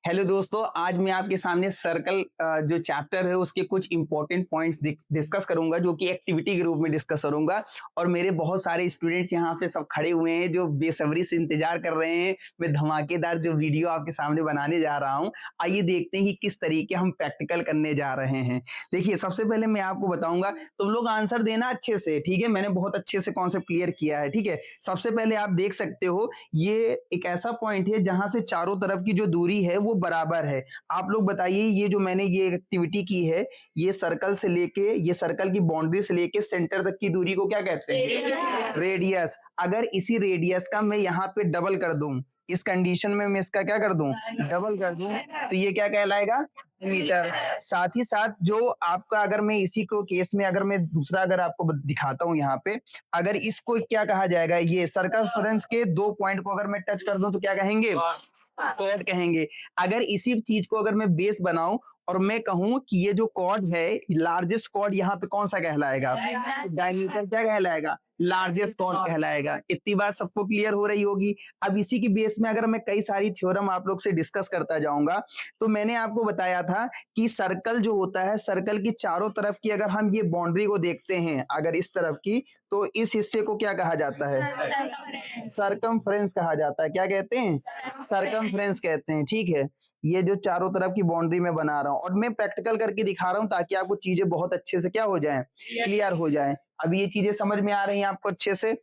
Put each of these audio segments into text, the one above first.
Hello दोस्तों, आज मैं आपके सामने सर्कल जो चैप्टर है उसके कुछ इंपॉर्टेंट पॉइंट्स डिस्कस करूंगा, जो कि एक्टिविटी के रूप में डिस्कस करूंगा। और मेरे बहुत सारे स्टूडेंट्स यहाँ पे सब खड़े हुए हैं जो बेसब्री से इंतजार कर रहे हैं मैं धमाकेदार जो वीडियो आपके सामने बनाने जा रहा हूँ। आइए देखते हैं कि किस तरीके हम प्रैक्टिकल करने जा रहे हैं। देखिए, सबसे पहले मैं आपको बताऊंगा, तुम लोग आंसर देना अच्छे से, ठीक है। मैंने बहुत अच्छे से कॉन्सेप्ट क्लियर किया है, ठीक है। सबसे पहले आप देख सकते हो, ये एक ऐसा पॉइंट है जहां से चारों तरफ की जो दूरी है वो बराबर है। आप लोग बताइए, ये जो मैंने ये एक्टिविटी की है, ये सर्कल से लेके, ये सर्कल की बाउंड्री से लेके सेंटर तक की दूरी को क्या कहते हैं? रेडियस। अगर इसी रेडियस का मैं यहाँ पे डबल कर दूं, इस कंडीशन में मैं इसका क्या कर दूं? डबल कर दूं, तो ये क्या कहलाएगा? मीटर। साथ ही साथ जो आपका, अगर मैं इसी को केस में अगर मैं दूसरा अगर आपको दिखाता हूं यहाँ पे, अगर इसको क्या कहा जाएगा? ये सर्कमफ्रेंस के दो पॉइंट को अगर मैं टच कर दूं तो क्या कहेंगे? कॉर्ड कहेंगे। अगर इसी चीज को अगर मैं बेस बनाऊं और मैं कहूं कि ये जो कॉर्ड है, लार्जेस्ट कॉर्ड यहाँ पे कौन सा कहलाएगा? डायमीटर क्या कहलाएगा? लार्जेस्ट कॉर्ड कहलाएगा। इतनी बात सबको क्लियर हो रही होगी। अब इसी की बेस में अगर मैं कई सारी थ्योरम आप लोग से डिस्कस करता जाऊंगा, तो मैंने आपको बताया था कि सर्कल जो होता है, सर्कल की चारों तरफ की अगर हम ये बाउंड्री को देखते हैं, अगर इस तरफ की, तो इस हिस्से को क्या कहा जाता है? सरकमफ्रेंस कहा जाता है। क्या कहते हैं? सरकमफ्रेंस कहते हैं, ठीक है। ये जो चारों तरफ की बाउंड्री में बना रहा हूं और मैं प्रैक्टिकल करके दिखा रहा हूं ताकि आपको चीजें बहुत अच्छे से क्या हो जाए? क्लियर हो जाए। अब ये चीजें समझ में आ रही हैं आपको अच्छे से?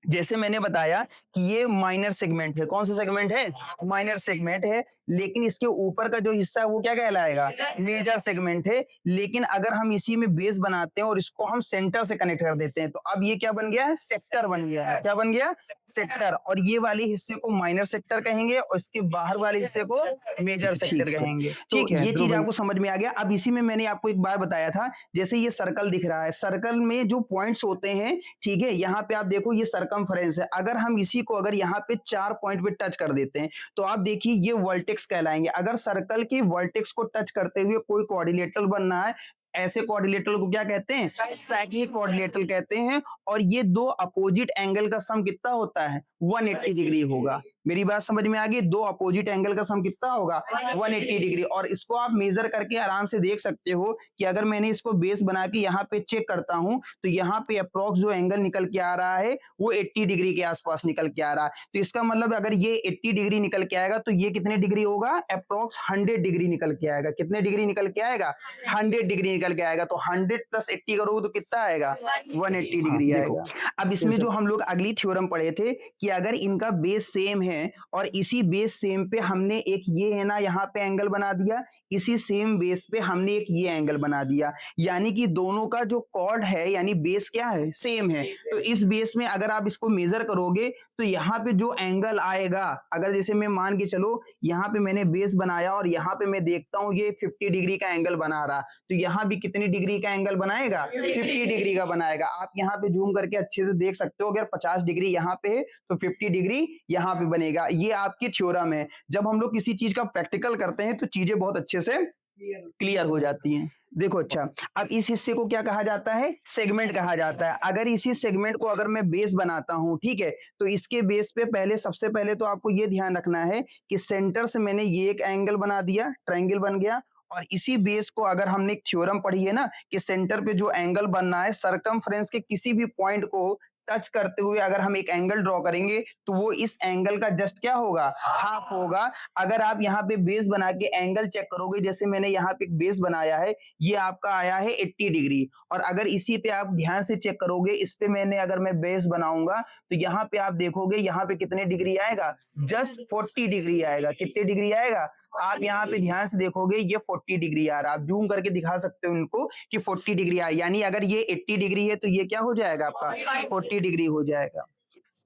जैसे मैंने बताया कि ये माइनर सेगमेंट है। कौन सा सेगमेंट है? माइनर सेगमेंट है। लेकिन इसके ऊपर का जो हिस्सा है वो क्या कहलाएगा? मेजर सेगमेंट है। लेकिन अगर हम इसी में बेस बनाते हैं और इसको हम सेंटर से कनेक्ट कर देते हैं, तो अब ये क्या बन गया है? सेक्टर बन गया है। क्या बन गया? सेक्टर। और ये वाले हिस्से को माइनर सेक्टर कहेंगे और इसके बाहर वाले हिस्से को मेजर सेक्टर कहेंगे। तो ये चीज आपको समझ में आ गया। अब इसी में मैंने आपको एक बार बताया था, जैसे ये सर्कल दिख रहा है, सर्कल में जो पॉइंट्स होते हैं, ठीक है, यहाँ पे आप देखो ये सर्कमफ्रेंस है। अगर हम इसी को अगर यहाँ पे 4 पॉइंट पे टच कर देते हैं, तो आप देखिए ये वर्टेक्स कहलाएंगे। अगर सर्कल की वर्टेक्स को टच करते हुए कोई कोऑर्डिनेटर बनना है, ऐसे कोऑर्डिनेटर को क्या कहते हैं? साइक्लिक कोऑर्डिनेटर कहते हैं। और ये दो अपोजिट एंगल का सम कितना होता है? 180 डिग्री होगा। मेरी बात समझ में आ गई? दो अपोजिट एंगल का सम कितना होगा? 180 डिग्री। और इसको आप मेजर करके आराम से देख सकते हो कि अगर मैंने इसको बेस बना के यहाँ पे चेक करता हूं, तो यहाँ पे अप्रोक्स जो एंगल निकल के आ रहा है वो 80 डिग्री के आसपास निकल के आ रहा है। तो इसका मतलब अगर ये 80 डिग्री निकल के आएगा, तो ये कितने डिग्री होगा? अप्रोक्स 100 डिग्री निकल के आएगा। कितने डिग्री निकल के आएगा? 100 डिग्री निकल के आएगा। तो 100 प्लस 80 करोगे तो कितना आएगा? 180 डिग्री आएगा। अब इसमें जो हम लोग अगली थ्योरम पढ़े थे कि अगर इनका बेस सेम है और इसी बेस सेम पे हमने एक ये है ना यहाँ पे एंगल बना दिया, इसी सेम बेस पे हमने एक ये एंगल बना दिया, यानी कि दोनों का जो कॉर्ड है, यानी बेस क्या है? सेम है। तो इस बेस में अगर आप इसको मेजर करोगे, तो यहाँ पे जो एंगल आएगा, अगर जैसे मैं मान के चलो यहाँ पे मैंने बेस बनाया और यहाँ पे मैं देखता हूँ ये 50 डिग्री का एंगल बना रहा, तो यहाँ भी कितनी डिग्री का एंगल बनाएगा? 50 डिग्री का बनाएगा। आप यहाँ पे जूम करके अच्छे से देख सकते हो, अगर 50 डिग्री यहाँ पे है तो 50 डिग्री यहाँ पे बनेगा। ये आपकी थ्योरम है। जब हम लोग किसी चीज का प्रैक्टिकल करते हैं तो चीजें बहुत अच्छे से क्लियर हो जाती हैं। देखो, अच्छा, अब इस हिस्से को क्या कहा जाता है? सेगमेंट कहा जाता है। अगर इसी सेगमेंट को अगर मैं बेस बनाता हूं, ठीक है, तो इसके बेस पे पहले, सबसे पहले तो आपको ये ध्यान रखना है कि सेंटर से मैंने ये एक एंगल बना दिया, ट्रायंगल बन गया। और इसी बेस को अगर हमने एक थ्योरम पढ़ी है ना कि सेंटर पे जो एंगल बनना है, सरकमफ्रेंस के किसी भी पॉइंट को टच करते हुए अगर हम एक एंगल ड्रॉ करेंगे, तो वो इस एंगल का जस्ट क्या होगा? हाफ होगा। अगर आप यहाँ पे बेस बना के एंगल चेक करोगे, जैसे मैंने यहाँ पे एक बेस बनाया है, ये आपका आया है 80 डिग्री। और अगर इसी पे आप ध्यान से चेक करोगे, इस पे मैंने अगर मैं बेस बनाऊंगा, तो यहाँ पे आप देखोगे यहाँ पे कितने डिग्री आएगा? जस्ट 40 डिग्री आएगा। कितने डिग्री आएगा? आप यहाँ पे ध्यान से देखोगे ये 40 डिग्री आ रहा है। आप जूम करके दिखा सकते हो इनको कि 40 डिग्री आ, यानी अगर ये 80 डिग्री है तो ये क्या हो जाएगा? आपका 40 डिग्री हो जाएगा।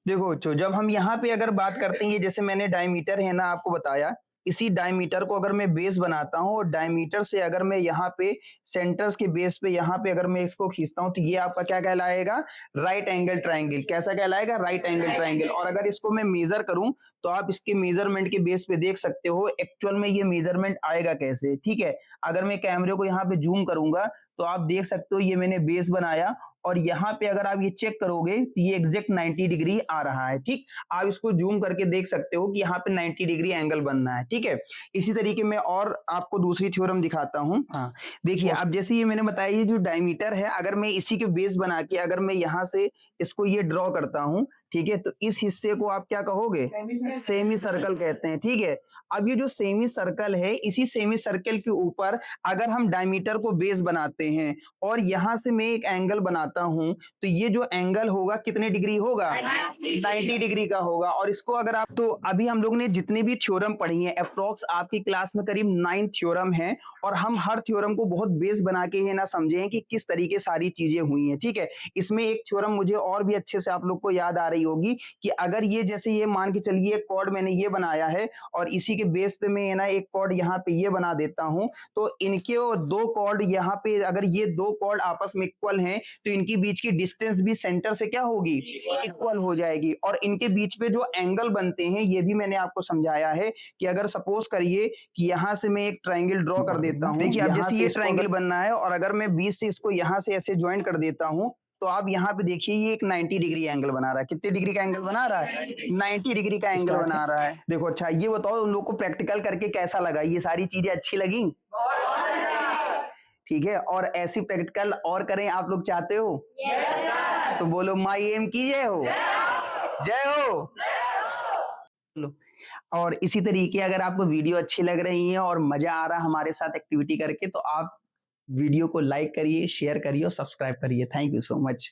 देखो बच्चों, जब हम यहाँ पे अगर बात करते हैं, ये जैसे मैंने डायमीटर है ना आपको बताया, इसी डायमीटर को अगर मैं बेस बनाता हूँ और डायमीटर से अगर मैं यहाँ पे सेंटर्स के बेस पे यहाँ पे अगर मैं इसको खींचता हूँ, तो ये आपका क्या कहलाएगा? Right angle triangle. कैसा कहलाएगा? Right angle triangle. और अगर इसको मैं मेजर करूं, तो आप इसके मेजरमेंट के बेस पे देख सकते हो एक्चुअल में ये मेजरमेंट आएगा कैसे, ठीक है। अगर मैं कैमरे को यहाँ पे जूम करूंगा, तो आप देख सकते हो ये मैंने बेस बनाया और यहाँ पे अगर आप ये चेक करोगे तो ये एग्जैक्ट 90 डिग्री आ रहा है, ठीक। आप इसको जूम करके देख सकते हो कि यहाँ पे 90 डिग्री एंगल बनना है, ठीक। ठीक है। इसी तरीके में और आपको दूसरी थ्योरम दिखाता हूँ। हाँ, देखिए अब जैसे ये मैंने बताया, ये जो डायमीटर है, अगर मैं इसी के बेस बना के अगर मैं यहाँ से इसको ये ड्रॉ करता हूँ, ठीक है, तो इस हिस्से को आप क्या कहोगे? सेमी सर्कल कहते हैं, ठीक है। अब ये जो सेमी सर्कल है, इसी सेमी सर्कल के ऊपर अगर हम डायमीटर को बेस बनाते हैं और यहां से मैं एक एंगल बनाता हूं, तो ये जो एंगल होगा कितने डिग्री होगा? 90 डिग्री का होगा। और इसको अगर आप, तो अभी हम लोग ने जितनी भी थ्योरम पढ़ी है, अप्रोक्स आपकी क्लास में करीब 9 थ्योरम है, और हम हर थ्योरम को बहुत बेस बना के ये ना समझे हैं कि किस तरीके सारी चीजें हुई हैं, ठीक है। इसमें एक थ्योरम मुझे और भी अच्छे से आप लोग को याद आ रही होगी कि अगर ये जैसे ये मान के चलिए एक कॉर्ड मैंने ये बनाया है और इसी के बेस पे मैं ना एक कॉर्ड यहाँ पे ये बना देता हूं, तो इनके दो कॉर्ड यहाँ पे, अगर ये दो कॉर्ड आपस में इक्वल हैं, तो इनके बीच की डिस्टेंस भी सेंटर से क्या होगी? इक्वल हो जाएगी। और इनके बीच पे जो एंगल बनते हैं, ये भी मैंने आपको समझाया है कि अगर सपोज करिए कि यहां से मैं एक ट्राइंगल ड्रॉ कर देता हूं, देखिए अब जैसे ये ट्राइंगल बनना है और अगर मैं बीच से इसको यहां से ऐसे ज्वाइन कर देता हूं, तो आप यहाँ पे देखिए ये एक 90 डिग्री एंगल बना रहा है। कितने डिग्री का एंगल बना रहा है? 90 डिग्री का एंगल बना रहा है। देखो अच्छा ये बताओ उन लोग को प्रैक्टिकल करके कैसा लगा? ये सारी चीजें अच्छी लगी? ठीक है, और ऐसी प्रैक्टिकल और करें आप लोग चाहते हो? तो बोलो माई एम की जय हो, जय हो। और इसी तरीके अगर आपको वीडियो अच्छी लग रही है और मजा आ रहा है हमारे साथ एक्टिविटी करके, तो आप वीडियो को लाइक करिए, शेयर करिए और सब्सक्राइब करिए। Thank you so much.